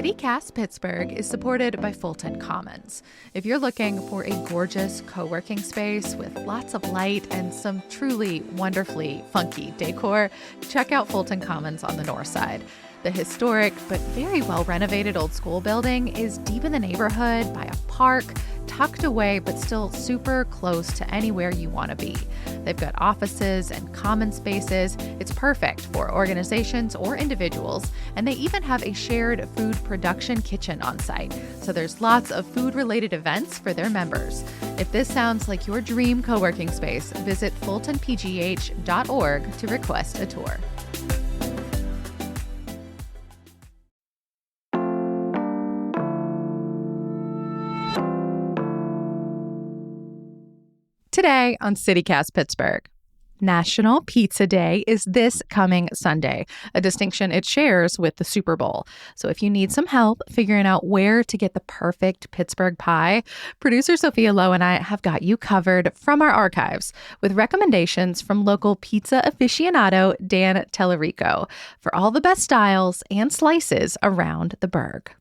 CityCast Pittsburgh is supported by Fulton Commons. If you're looking for a gorgeous co-working space with lots of light and some truly wonderfully funky decor, check out Fulton Commons on the north side. The historic but very well renovated old school building is deep in the neighborhood by a park, tucked away but still super close to anywhere you want to be. They've got offices and common spaces. It's perfect for organizations or individuals, and they even have a shared food production kitchen on site. So there's lots of food-related events for their members. If this sounds like your dream co-working space, visit fultonpgh.org to request a tour. Today on CityCast Pittsburgh, National Pizza Day is this coming Sunday, a distinction it shares with the Super Bowl. So if you need some help figuring out where to get the perfect Pittsburgh pie, producer Sophia Lowe and I have got you covered from our archives with recommendations from local pizza aficionado Dan Tallarico for all the best styles and slices around the burg.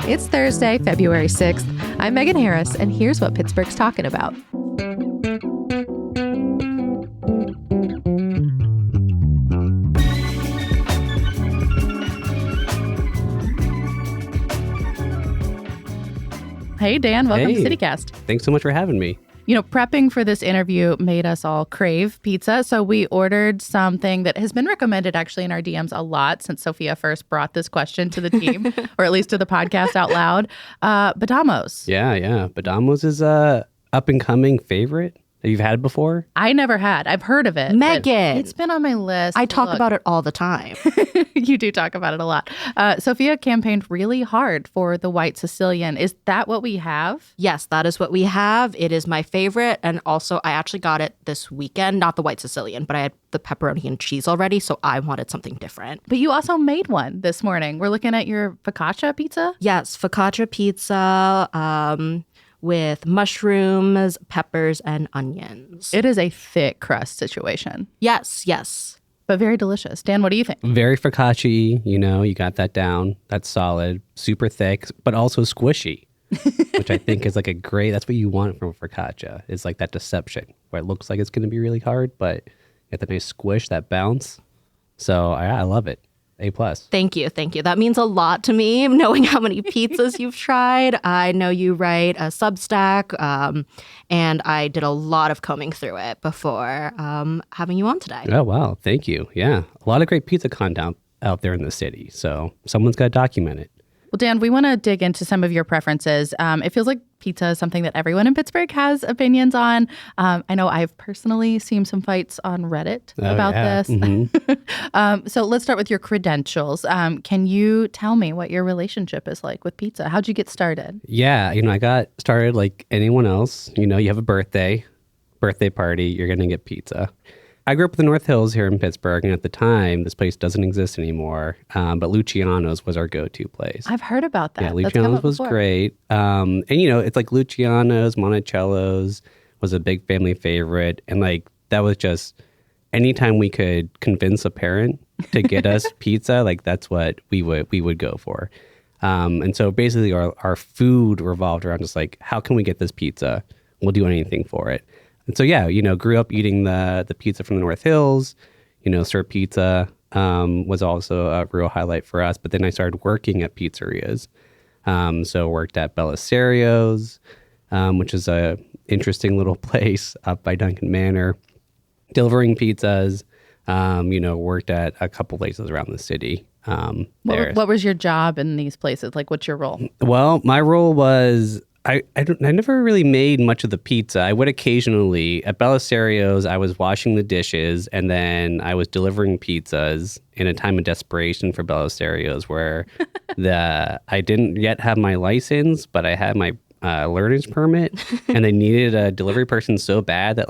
It's Thursday, February 6th. I'm Megan Harris, and here's what Pittsburgh's talking about. Hey, Dan. Welcome to CityCast. Thanks so much for having me. You know, prepping for this interview made us all crave pizza, so we ordered something that has been recommended actually in our DMs a lot since Sophia first brought this question to the team, or at least to the podcast out loud. Badamos. Yeah. Badamos is a up-and-coming favorite that you've had before? I never had. I've heard of it. Megan. It's been on my list. I talk about it all the time. You do talk about it a lot. Sophia campaigned really hard for the white Sicilian. Is that what we have? Yes, that is what we have. It is my favorite. And also, I actually got it this weekend. Not the white Sicilian, but I had the pepperoni and cheese already. So I wanted something different. But you also made one this morning. We're looking at your focaccia pizza? Yes, focaccia pizza. With mushrooms, peppers, and onions. It is a thick crust situation. Yes. But very delicious. Dan, what do you think? Very focaccia-y, you got that down. That's solid, super thick, but also squishy, which I think is like that's what you want from a focaccia, is like that deception, where it looks like it's going to be really hard, but you get the nice squish, that bounce. So I love it. A+. Thank you. That means a lot to me, knowing how many pizzas you've tried. I know you write a Substack, and I did a lot of combing through it before having you on today. Oh, wow. Thank you. Yeah. A lot of great pizza content out there in the city. So someone's got to document it. Well, Dan, we want to dig into some of your preferences. It feels like pizza is something that everyone in Pittsburgh has opinions on. I know I've personally seen some fights on Reddit about this. Mm-hmm. So let's start with your credentials. Can you tell me what your relationship is like with pizza? How'd you get started? Yeah, I got started like anyone else. You have a birthday party, you're going to get pizza. I grew up in the North Hills here in Pittsburgh, and at the time, this place doesn't exist anymore, but Luciano's was our go-to place. I've heard about that. Yeah, Luciano's was great. And, it's like Luciano's, Monticello's was a big family favorite, and that was just anytime we could convince a parent to get us pizza, that's what we would go for. And so basically our food revolved around just how can we get this pizza? We'll do anything for it. And so, grew up eating the pizza from the North Hills. Sir Pizza was also a real highlight for us. But then I started working at pizzerias. So worked at Belliserio's, which is a interesting little place up by Duncan Manor, delivering pizzas. Worked at a couple places around the city. What was your job in these places? What's your role? Well, my role was... I never really made much of the pizza. I would occasionally, at Belliserio's, I was washing the dishes, and then I was delivering pizzas in a time of desperation for Belliserio's, where I didn't yet have my license, but I had my learner's permit, and they needed a delivery person so bad that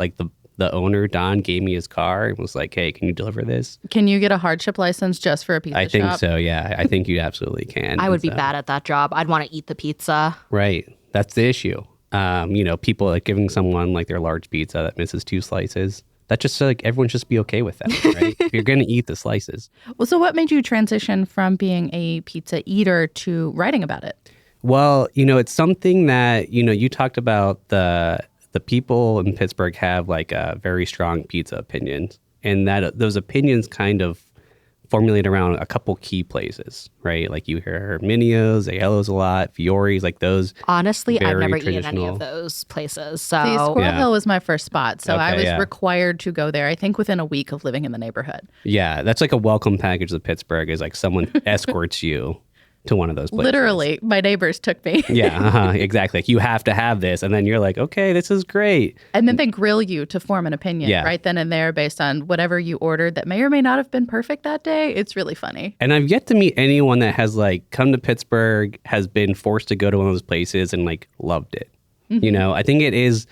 the owner, Don, gave me his car and was like, hey, can you deliver this? Can you get a hardship license just for a pizza shop? I think so, yeah. I think you absolutely can. I would be bad at that job. I'd want to eat the pizza. Right. That's the issue. People giving someone their large pizza that misses 2 slices. That just like everyone just be okay with that, right? If you're going to eat the slices. Well, so what made you transition from being a pizza eater to writing about it? Well, it's something that, you talked about the people in Pittsburgh have like a very strong pizza opinions, and that those opinions kind of formulate around a couple key places, right? Like you hear Minio's, Aiello's a lot, Fiore's, like those. Honestly, I've very never eaten any traditional. of those places. See, So Squirrel Yeah. Hill was my first spot, so I Okay, was yeah. required to go there, I think within a week of living in the neighborhood. Yeah, that's like a welcome package of Pittsburgh is like someone escorts you to one of those places. Literally, my neighbors took me. Yeah, exactly. Like you have to have this. And then you're like, okay, this is great. And then they grill you to form an opinion Yeah. right then and there based on whatever you ordered that may or may not have been perfect that day. It's really funny. And I've yet to meet anyone that has like come to Pittsburgh, has been forced to go to one of those places and like loved it. I think it is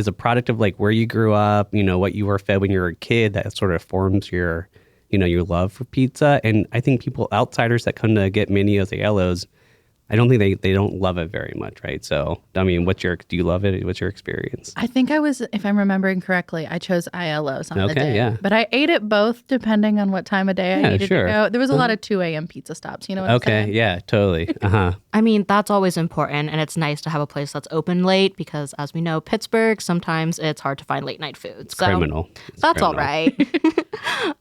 a product of like where you grew up, what you were fed when you were a kid that sort of forms your love for pizza. And I think people, outsiders that come to get Minio's, Aiello's, I don't think they don't love it very much, right? So, I mean, do you love it? What's your experience? I think I was, if I'm remembering correctly, I chose Aiello's on the Okay, day. yeah. But I ate it both depending on what time of day I Yeah, needed sure. to go. There was a lot of 2 a.m. pizza stops, you know what I'm Okay, saying? yeah, totally. Uh-huh. I mean, that's always important, and it's nice to have a place that's open late because, as we know, Pittsburgh, sometimes it's hard to find late night food. So Criminal. It's that's all criminal.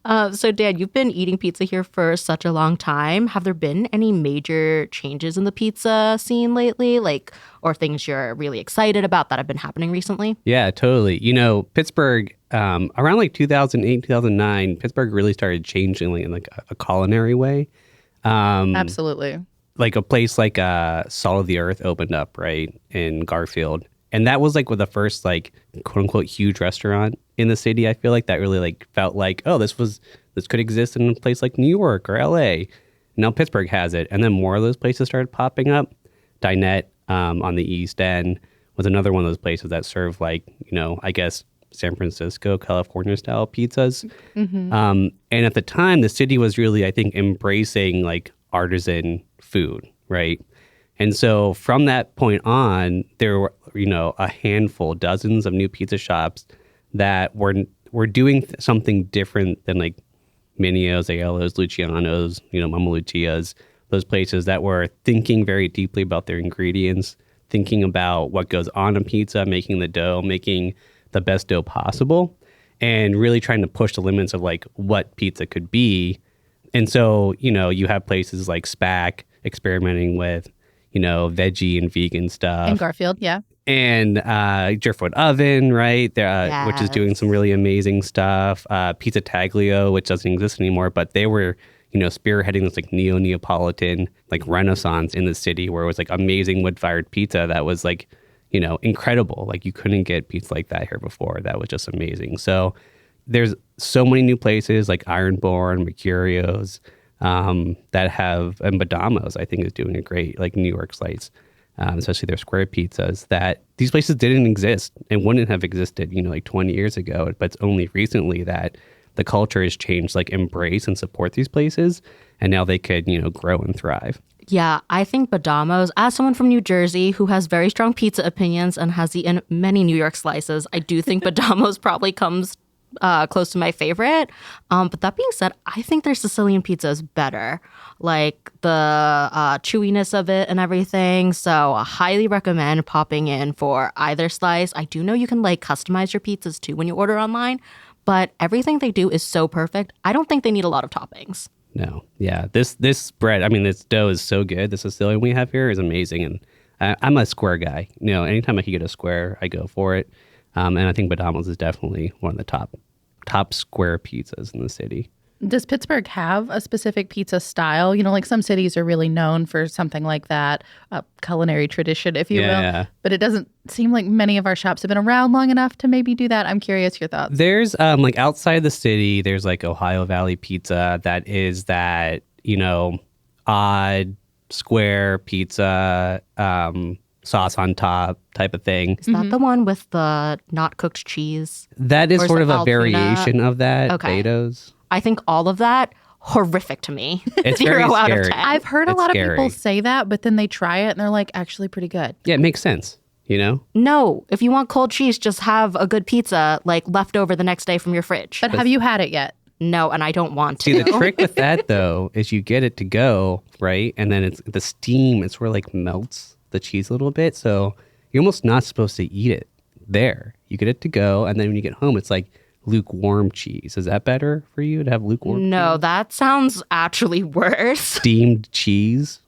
right. So, Dan, you've been eating pizza here for such a long time. Have there been any major changes in the pizza scene lately, or things you're really excited about that have been happening recently? Yeah, totally. Pittsburgh, around like 2008, 2009, Pittsburgh really started changing in like a culinary way. Absolutely. Like a place like Salt of the Earth opened up, right, in Garfield. And that was like with the first like quote unquote huge restaurant in the city. I feel like that really like felt like, oh, this could exist in a place like New York or LA. Now Pittsburgh has it. And then more of those places started popping up. Dinette on the East End was another one of those places that served like, I guess San Francisco, California style pizzas. And at the time, the city was really, I think, embracing like artisan food, right? And so from that point on, there were, a handful, dozens of new pizza shops that were doing something different than like Minio's, Aiello's, Luciano's, Mama Lucia's, those places that were thinking very deeply about their ingredients, thinking about what goes on a pizza, making the dough, making the best dough possible, and really trying to push the limits of like what pizza could be. And so, you have places like SPAC experimenting with, veggie and vegan stuff. In Garfield, yeah. And Jerfoot Oven, right? Which is doing some really amazing stuff. Pizza Taglio, which doesn't exist anymore, but they were, spearheading this like Neapolitan like renaissance in the city where it was like amazing wood-fired pizza that was like, incredible. Like you couldn't get pizza like that here before. That was just amazing. So there's so many new places like Ironborn, Mercurio's, that have, and Badamo's, I think, is doing a great like New York slice. Especially their square pizzas, that these places didn't exist and wouldn't have existed, like 20 years ago. But it's only recently that the culture has changed, like embrace and support these places. And now they could, grow and thrive. Yeah, I think Badamo's, as someone from New Jersey who has very strong pizza opinions and has eaten many New York slices, I do think Badamo's probably comes close to my favorite. But that being said, I think their Sicilian pizza is better. Like the chewiness of it and everything. So I highly recommend popping in for either slice. I do know you can like customize your pizzas too when you order online, but everything they do is so perfect. I don't think they need a lot of toppings. No. Yeah. This bread, this dough is so good. The Sicilian we have here is amazing. And I'm a square guy. Anytime I can get a square, I go for it. And I think Badamo's is definitely one of the top square pizzas in the city. Does Pittsburgh have a specific pizza style? Like some cities are really known for something like that, a culinary tradition, if you will. But it doesn't seem like many of our shops have been around long enough to maybe do that. I'm curious your thoughts. There's like outside the city, there's like Ohio Valley Pizza that is that, odd square pizza, sauce on top type of thing. Is that the one with the not cooked cheese? That is Or is sort it of a Altoona? variation of that. Okay. Beto's. I think all of that, horrific to me. It's 0 very out of scary. 10. I've heard a It's lot scary. of people say that, but then they try it and they're like, actually pretty good. Yeah, it makes sense. you know? No, if you want cold cheese, just have a good pizza like left over the next day from your fridge. But have you had it yet? No, and I don't want to. See, the trick with that, though, is you get it to go, right? And then it's the steam, it sort of like melts the cheese a little bit. So you're almost not supposed to eat it there. You get it to go, and then when you get home, it's like lukewarm cheese. Is that better for you to have lukewarm cheese? No, that sounds actually worse. Steamed cheese?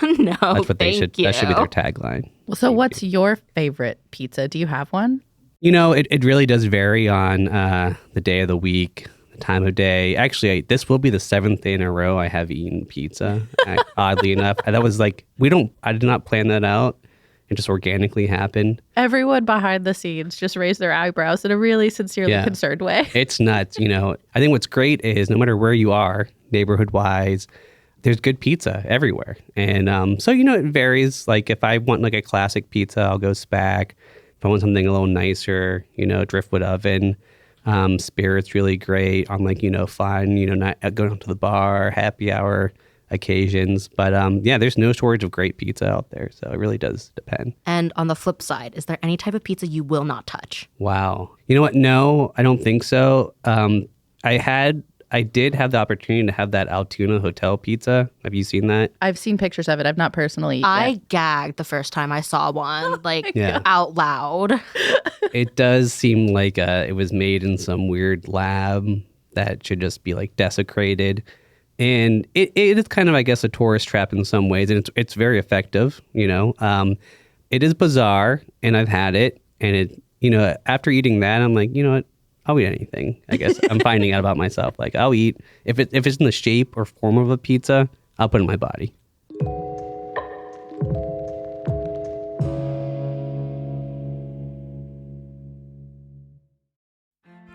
No, That's what thank you. That should be their tagline. So what's your favorite pizza? Do you have one? You know, it really does vary on the day of the week, the time of day. Actually, this will be the 7th day in a row I have eaten pizza, oddly enough. That was like, I did not plan that out. It just organically happened. Everyone behind the scenes just raised their eyebrows in a really sincerely concerned way. It's nuts. You know, I think what's great is no matter where you are, neighborhood-wise, there's good pizza everywhere. And so, you know, it varies. Like if I want like a classic pizza, I'll go Spack. If I want something a little nicer, you know, Driftwood Oven. Spirit's really great on like, you know, fun, you know, not going out to the bar, happy hour occasions. But yeah, there's no shortage of great pizza out there. So it really does depend. And on the flip side, is there any type of pizza you will not touch? Wow. You know what? No, I don't think so. I did have the opportunity to have that Altoona Hotel pizza. Have you seen that? I've seen pictures of it. I've not personally eaten I it. gagged the first time I saw one, like Yeah. out loud. It does seem like it was made in some weird lab that should just be like desecrated. And it is kind of, I guess, a tourist trap in some ways. And it's very effective, you know. It is bizarre, and I've had it. And it, you know, after eating that, I'm like, you know what? I'll eat anything, I guess. I'm finding out about myself. Like, I'll eat, if it's in the shape or form of a pizza, I'll put it in my body.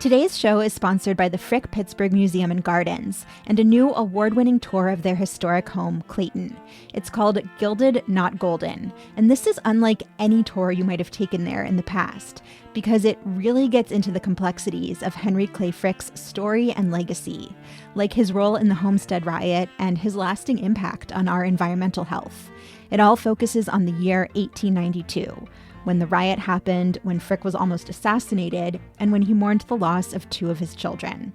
Today's show is sponsored by the Frick Pittsburgh Museum and Gardens and a new award-winning tour of their historic home, Clayton. It's called Gilded, Not Golden, and this is unlike any tour you might have taken there in the past because it really gets into the complexities of Henry Clay Frick's story and legacy, like his role in the Homestead Riot and his lasting impact on our environmental health. It all focuses on the year 1892, when the riot happened, when Frick was almost assassinated, and when he mourned the loss of 2 of his children.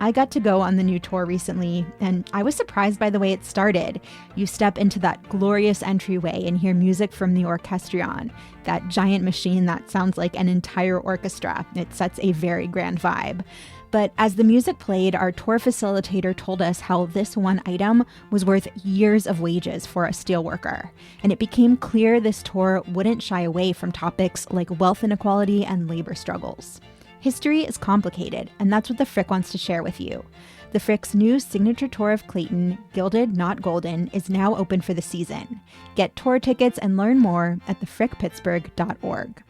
I got to go on the new tour recently, and I was surprised by the way it started. You step into that glorious entryway and hear music from the orchestrion, that giant machine that sounds like an entire orchestra. It sets a very grand vibe. But as the music played, our tour facilitator told us how this one item was worth years of wages for a steelworker. And it became clear this tour wouldn't shy away from topics like wealth inequality and labor struggles. History is complicated, and that's what the Frick wants to share with you. The Frick's new signature tour of Clayton, Gilded, Not Golden, is now open for the season. Get tour tickets and learn more at thefrickpittsburgh.org.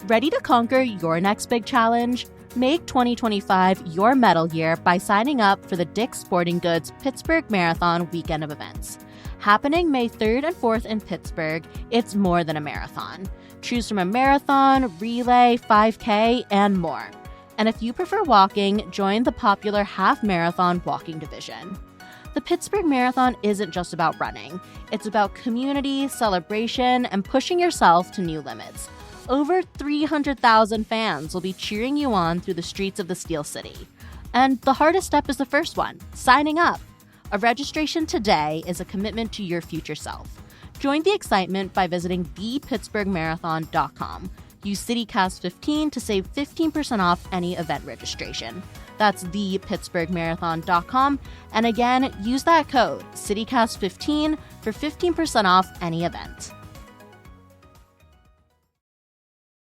Ready to conquer your next big challenge? Make 2025 your medal year by signing up for the Dick's Sporting Goods Pittsburgh Marathon weekend of events. Happening May 3rd and 4th in Pittsburgh, it's more than a marathon. Choose from a marathon, relay, 5K, and more. And if you prefer walking, join the popular half-marathon walking division. The Pittsburgh Marathon isn't just about running. It's about community, celebration, and pushing yourself to new limits. Over 300,000 fans will be cheering you on through the streets of the Steel City. And the hardest step is the first one, signing up. A registration today is a commitment to your future self. Join the excitement by visiting thepittsburghmarathon.com. Use CityCast15 to save 15% off any event registration. That's thepittsburghmarathon.com. And again, use that code, CityCast15, for 15% off any event.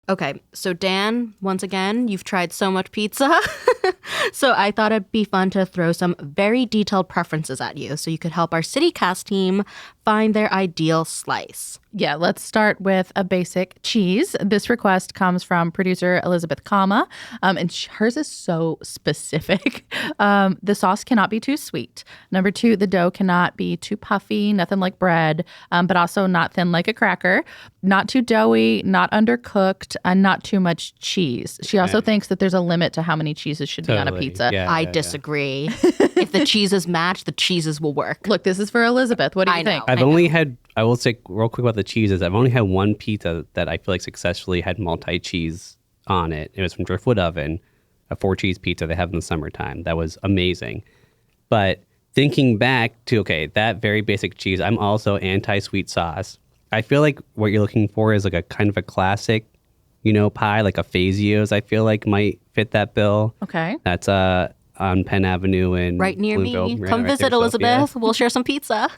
Okay, so Dan, once again, you've tried so much pizza. So I thought it'd be fun to throw some very detailed preferences at you so you could help our CityCast team find their ideal slice. Yeah, let's start with a basic cheese. This request comes from producer Elizabeth Kama, and hers is so specific. The sauce cannot be too sweet. Number 2, the dough cannot be too puffy, nothing like bread, but also not thin like a cracker. Not too doughy, not undercooked, and not too much cheese. She also thinks that there's a limit to how many cheeses should be on a Totally. pizza. Yeah, I yeah, yeah. disagree. If the cheeses match, the cheeses will work. Look, this is for Elizabeth. What do you I know. think? I've only had, I will say real quick about the cheeses. I've only had one pizza that I feel like successfully had multi-cheese on it. It was from Driftwood Oven, a 4-cheese pizza they have in the summertime. That was amazing. But thinking back to, okay, that very basic cheese, I'm also anti-sweet sauce. I feel like what you're looking for is like a kind of a classic, pie, like a Fazio's, I feel like might fit that bill. Okay. That's on Penn Avenue in Right near Bloomfield. me. Right- Come right there, visit, Sophia. Elizabeth. We'll share some pizza.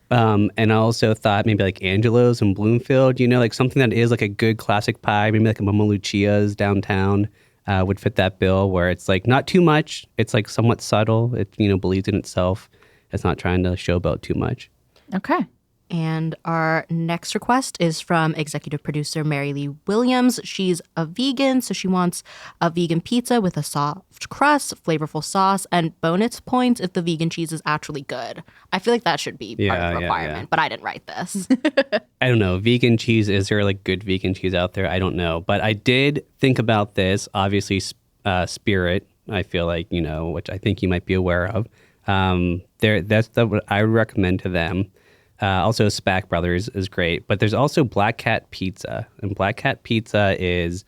And I also thought maybe like Angelo's in Bloomfield, like something that is like a good classic pie, maybe like a Mama Lucia's downtown would fit that bill, where it's like not too much. It's like somewhat subtle. It, believes in itself. It's not trying to showboat too much. Okay. And our next request is from executive producer Mary Lee Williams. She's a vegan, so she wants a vegan pizza with a soft crust, flavorful sauce, and bonus points if the vegan cheese is actually good. I feel like that should be part of the requirement, but I didn't write this. I don't know. Vegan cheese, is there like good vegan cheese out there? I don't know. But I did think about this. Obviously, Spirit, I feel like, which I think you might be aware of. That's what I would recommend to them. Also, Spack Brothers is great. But there's also Black Cat Pizza. And Black Cat Pizza is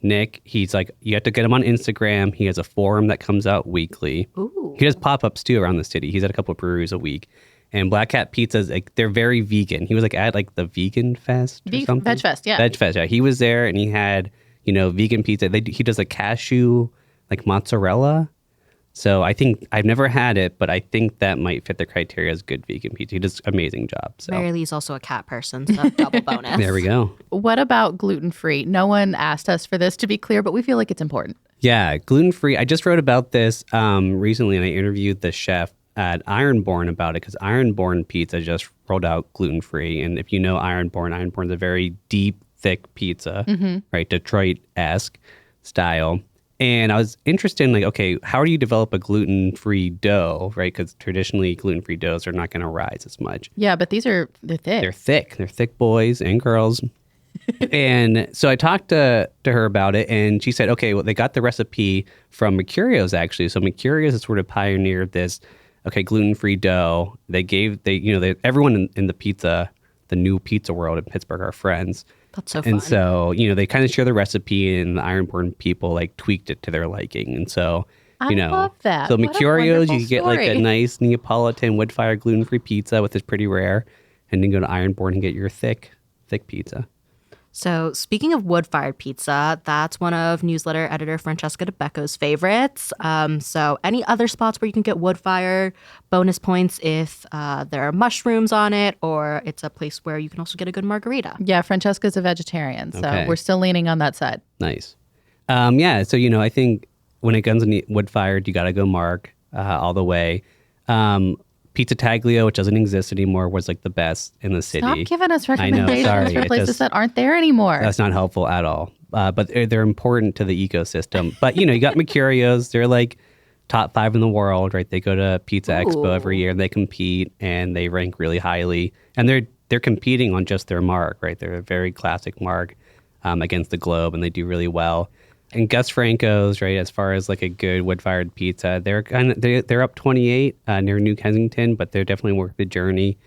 Nick. He's like, you have to get him on Instagram. He has a forum that comes out weekly. Ooh. He does pop-ups too around the city. He's at a couple of breweries a week. And Black Cat Pizzas, like, they're very vegan. He was like at like the Vegan Fest or something. Veg Fest, yeah. Veg Fest, yeah. He was there and he had, vegan pizza. He does a cashew, like mozzarella. So I think I've never had it, but I think that might fit the criteria as good vegan pizza. He does an amazing job. So Mary Lee's also a cat person, so double bonus. there we go. What about gluten-free? No one asked us for this, to be clear, but we feel like it's important. Yeah, gluten-free. I just wrote about this recently, and I interviewed the chef at Ironborn about it, because Ironborn Pizza just rolled out gluten-free. And if you know Ironborn's a very deep, thick pizza, right? Detroit-esque style. And I was interested in, like, okay, how do you develop a gluten-free dough, right? Because traditionally, gluten-free doughs are not going to rise as much. Yeah, but they're thick. They're thick. They're thick boys and girls. And so I talked to her about it, and she said, okay, well, they got the recipe from Mercurio's, actually. So Mercurio's has sort of pioneered this, okay, gluten-free dough. Everyone in the new pizza world in Pittsburgh are friends. That's so fun. And so, they kind of share the recipe, and the Ironborn people like tweaked it to their liking. And so, I love that. So What a Mercurio's, you wonderful can get like a story. nice Neapolitan wood-fire gluten-free pizza, which is pretty rare. And then go to Ironborn and get your thick pizza. So speaking of wood-fired pizza, that's one of newsletter editor Francesca DeBecco's favorites. So any other spots where you can get wood-fired, bonus points if there are mushrooms on it, or it's a place where you can also get a good margarita. Yeah, Francesca's a vegetarian, so Okay. we're still leaning on that side. Nice. Yeah, so, I think when it comes to wood-fired, you got to go Mark all the way. Pizza Taglio, which doesn't exist anymore, was like the best in the city. Stop giving us I know, recommendations sorry. for It places just- that aren't there anymore. That's not helpful at all. But they're important to the ecosystem. But, you got Mercurio's. They're like top 5 in the world, right? They go to Pizza Expo every year, and they compete, and they rank really highly. And they're competing on just their mark, right? They're a very classic mark against the globe, and they do really well. And Gus Franco's, right, as far as like a good wood-fired pizza, they're up 28 near New Kensington, but they're definitely worth the journey.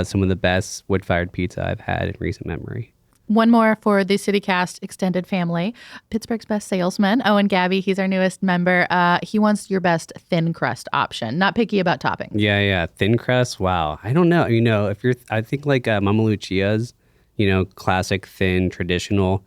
Some of the best wood-fired pizza I've had in recent memory. One more for the CityCast extended family. Pittsburgh's best salesman, Owen Gabby, he's our newest member. He wants your best thin crust option. Not picky about toppings. Yeah. Thin crust, wow. I don't know. I think like Mama Lucia's, classic, thin, traditional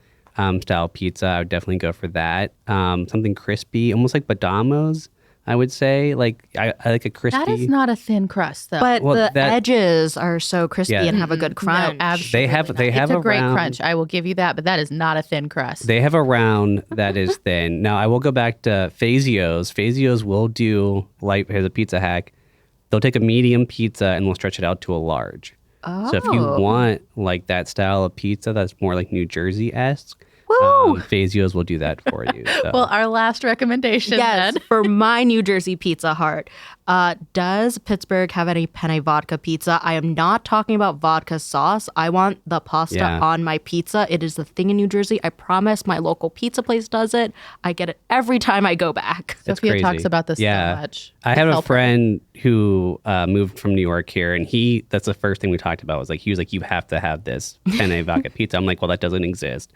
style pizza, I would definitely go for that. Something crispy, almost like Badamo's, I would say. Like I like a crispy. That is not a thin crust, though. But Well, the that- edges are so crispy Yeah. and have a good crunch. No, absolutely. They have not. a It's a great round- crunch. I will give you that, but that is not a thin crust. They have a round that is thin. Now, I will go back to Fazio's. Fazio's will do, like, here's a pizza hack. They'll take a medium pizza and they'll stretch it out to a large. So if you Oh. want, like, that style of pizza that's more like New Jersey-esque, Woo! Fazio's will do that for you. So. Well, our last recommendation Yes, then. for my New Jersey Pizza Hut. Does Pittsburgh have any penne vodka pizza? I am not talking about vodka sauce. I want the pasta on my pizza. It is the thing in New Jersey. I promise my local pizza place does it. I get it every time I go back. Sophia crazy. talks about this so much. I have a friend who moved from New York here, and that's the first thing we talked about was like, he was like, you have to have this penne vodka pizza. I'm like, well, that doesn't exist.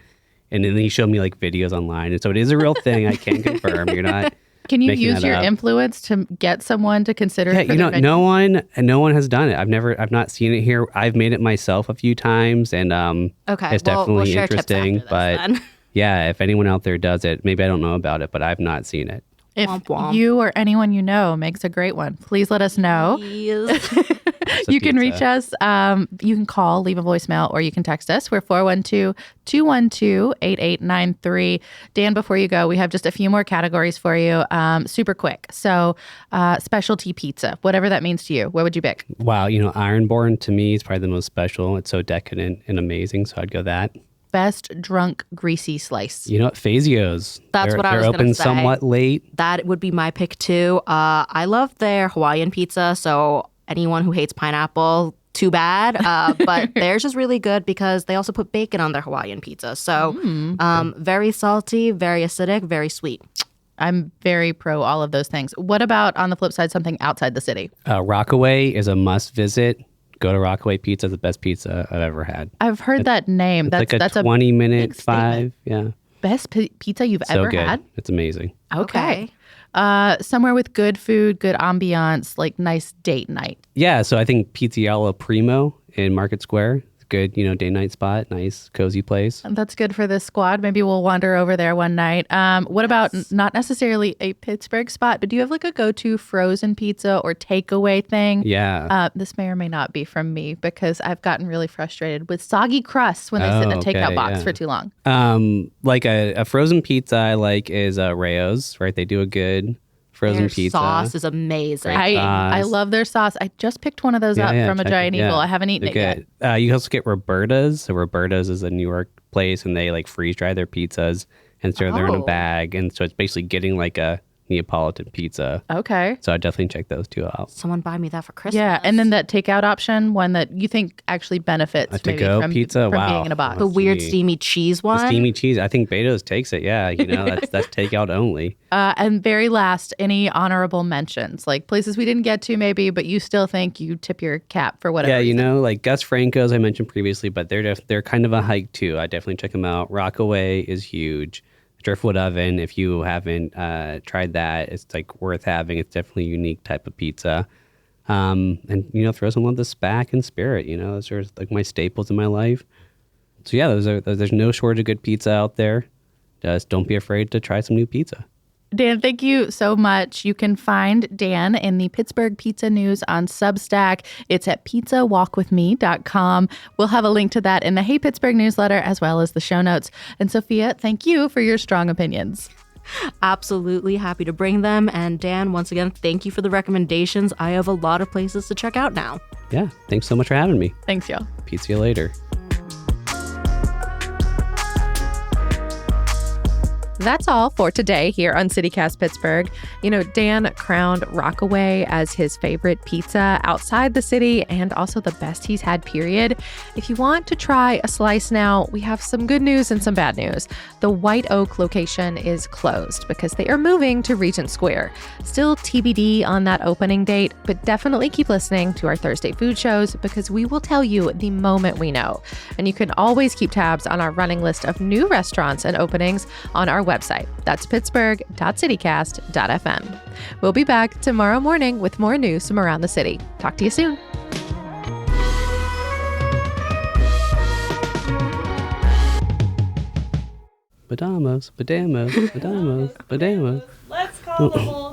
And then he showed me like videos online. And so it is a real thing. I can confirm. You're not. Can you use your influence to get someone to consider it? Yeah, no one has done it. I've not seen it here. I've made it myself a few times, and it's definitely we'll share interesting. Tips after this, but yeah, if anyone out there does it, maybe I don't know about it, but I've not seen it. If womp womp. you or anyone you know makes a great one, please let us know. You can reach us. You can call, leave a voicemail, or you can text us. We're 412-212-8893. Dan, before you go, we have just a few more categories for you, super quick. So specialty pizza, whatever that means to you. What would you pick? Wow, Ironborn to me is probably the most special. It's so decadent and amazing, so I'd go that. Best drunk greasy slice. You know what? Fazio's. That's what I was They're going open to say. somewhat late. That would be my pick too. I love their Hawaiian pizza, so anyone who hates pineapple, too bad. But theirs is really good because they also put bacon on their Hawaiian pizza. So very salty, very acidic, very sweet. I'm very pro all of those things. What about, on the flip side, something outside the city? Rockaway is a must visit. Go to Rockaway Pizza, the best pizza I've ever had. I've heard that name. That's like a 20-minute statement. Yeah. Best pizza you've So ever good. had? It's amazing. Okay. Somewhere with good food, good ambiance, like nice date night. Yeah, so I think Pizziala Primo in Market Square. Good, day night spot, nice, cozy place. That's good for this squad. Maybe we'll wander over there one night. What about not necessarily a Pittsburgh spot, but do you have like a go-to frozen pizza or takeaway thing? Yeah. This may or may not be from me because I've gotten really frustrated with soggy crusts when they sit in a takeout box for too long. Like a frozen pizza I like is Rayo's, right? They do a good frozen Their pizza. sauce is amazing. I love their sauce. I just picked one of those up from a Giant Eagle. I haven't eaten it yet. You also get Roberta's. So Roberta's is a New York place, and they like freeze dry their pizzas and serve them in a bag. And so it's basically getting like a Neapolitan pizza. Okay. So I definitely check those two out. Someone buy me that for Christmas. Yeah, and then that takeout option, one that you think actually benefits maybe to-go from pizza? from Wow. being in a box. The weird steamy cheese one. The steamy cheese. I think Beto's takes it. Yeah, that's takeout only. And very last, any honorable mentions, like places we didn't get to maybe, but you still think you tip your cap for whatever reason. Like Gus Franco's I mentioned previously, but they're kind of a hike too. I definitely check them out. Rockaway is huge. Driftwood Oven, if you haven't tried that, it's like worth having. It's definitely a unique type of pizza. And throw some of the Spack and Spirit. Those are like my staples in my life. So yeah, there's no shortage of good pizza out there. Just don't be afraid to try some new pizza. Dan, thank you so much. You can find Dan in the Pittsburgh Pizza News on Substack. It's at pizzawalkwithme.com. We'll have a link to that in the Hey Pittsburgh newsletter as well as the show notes. And Sophia, thank you for your strong opinions. Absolutely happy to bring them. And Dan, once again, thank you for the recommendations. I have a lot of places to check out now. Yeah, thanks so much for having me. Thanks, y'all. Pizza you later. That's all for today here on CityCast Pittsburgh. Dan crowned Rockaway as his favorite pizza outside the city and also the best he's had, period. If you want to try a slice now, we have some good news and some bad news. The White Oak location is closed because they are moving to Regent Square. Still TBD on that opening date, but definitely keep listening to our Thursday food shows because we will tell you the moment we know. And you can always keep tabs on our running list of new restaurants and openings on our website. That's pittsburgh.citycast.fm. We'll be back tomorrow morning with more news from around the city. Talk to you soon. Badamos. Let's call the whole